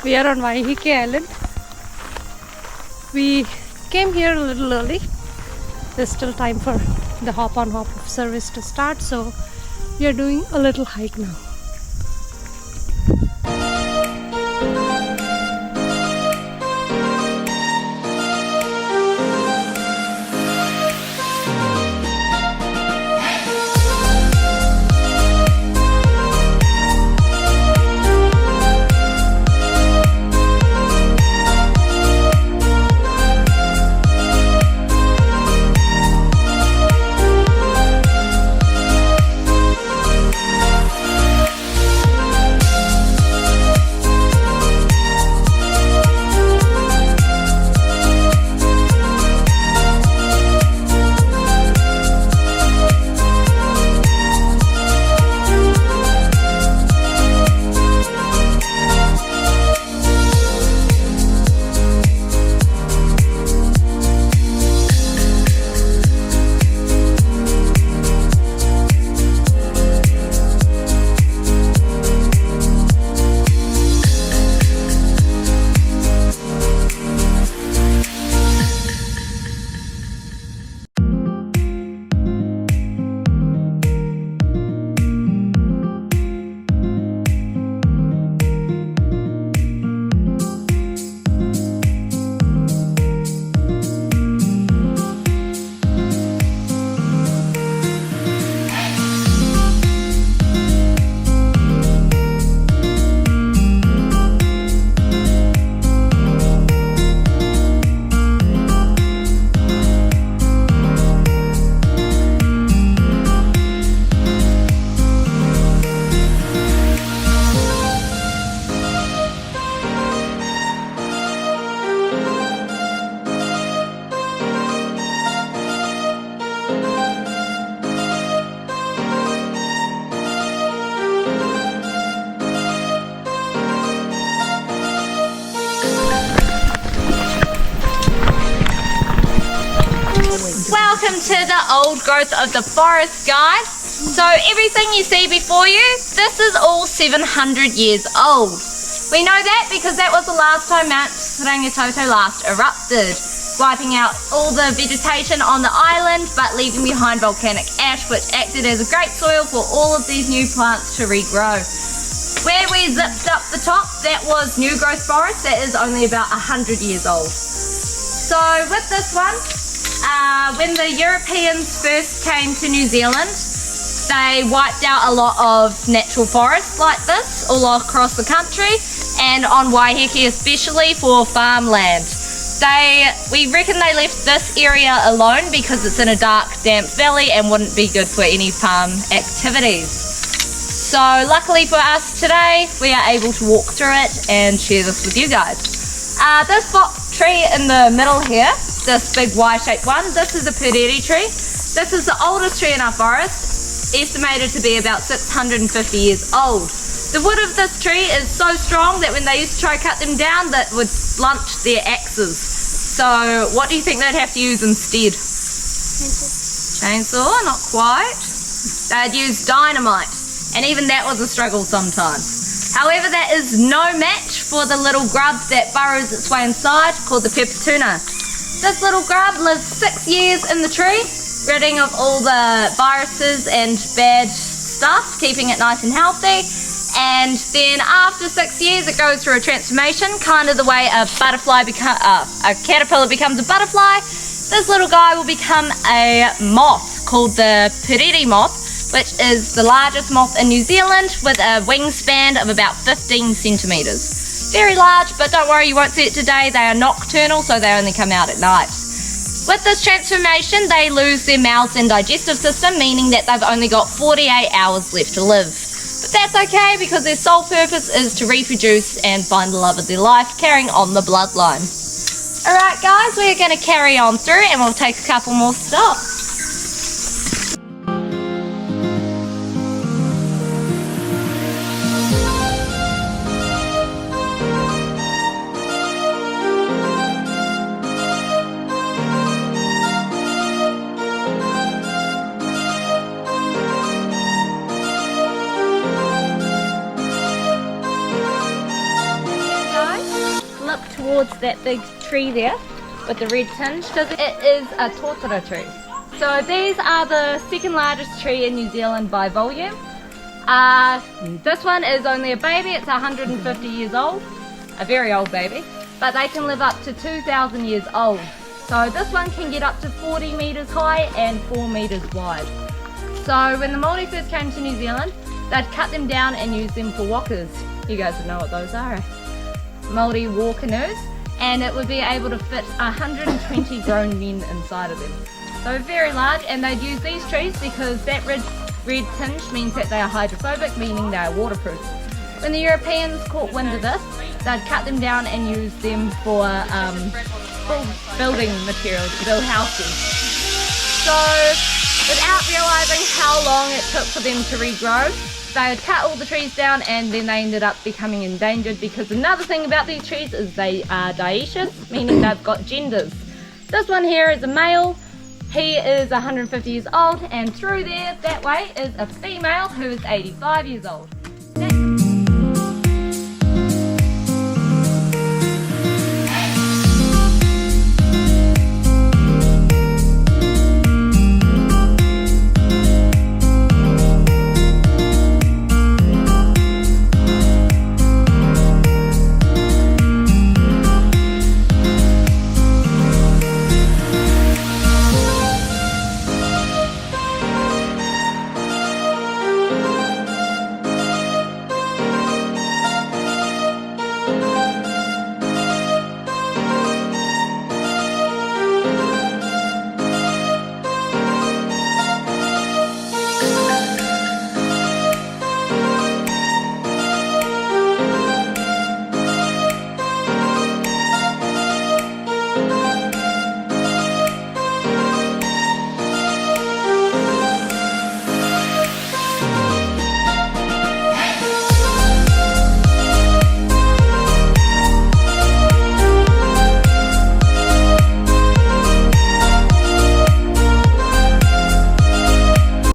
We are on Waiheke Island. We came here a little early. There's still time for the hop on hop off service to start, so we are doing a little hike now. Welcome to the old growth of the forest, guys. So everything you see before you, this is all 700 years old. We know that because that was the last time Mount Rangitoto last erupted, wiping out all the vegetation on the island but leaving behind volcanic ash, which acted as a great soil for all of these new plants to regrow. Where we zipped up the top, that was new growth forest that is only about 100 years old. So with this one, when the Europeans first came to New Zealand, they wiped out a lot of natural forests like this all across the country, and on Waiheke especially for farmland. We reckon they left this area alone because it's in a dark, damp valley and wouldn't be good for any farm activities. So luckily for us today, we are able to walk through it and share this with you guys. This tree in the middle here, this big Y-shaped one, this is a puriri tree. This is the oldest tree in our forest, estimated to be about 650 years old. The wood of this tree is so strong that when they used to try to cut them down, that would blunt their axes. So what do you think they'd have to use instead? Chainsaw, not quite. They'd use dynamite, and even that was a struggle sometimes. However, that is no match for the little grub that burrows its way inside, called the peppertuna. This little grub lives 6 years in the tree, ridding of all the viruses and bad stuff, keeping it nice and healthy. And then after 6 years, it goes through a transformation, kind of the way a caterpillar becomes a butterfly. This little guy will become a moth called the puriri moth, which is the largest moth in New Zealand with a wingspan of about 15 centimetres. Very large, but don't worry, you won't see it today. They are nocturnal, so they only come out at night. With this transformation, they lose their mouth and digestive system, meaning that they've only got 48 hours left to live. But that's okay, because their sole purpose is to reproduce and find the love of their life, carrying on the bloodline. Alright guys, we're going to carry on through and we'll take a couple more stops. towards that big tree there with the red tinge because it is a totara tree. So these are the second largest tree in New Zealand by volume. This one is only a baby, it's 150 years old, a very old baby, but they can live up to 2,000 years old. So this one can get up to 40 metres high and 4 metres wide. So when the Māori first came to New Zealand, they'd cut them down and use them for walkers. You guys would know what those are, eh? Māori war canoes, and it would be able to fit 120 grown men inside of them. So very large, and they'd use these trees because that red tinge means that they are hydrophobic, meaning they are waterproof. When the Europeans caught wind of this, they'd cut them down and use them for building materials to build houses. So without realising how long it took for them to regrow, they would cut all the trees down and then they ended up becoming endangered because another thing about these trees is they are dioecious, meaning they've got genders. This one here is a male, he is 150 years old, and through there, that way, is a female who is 85 years old.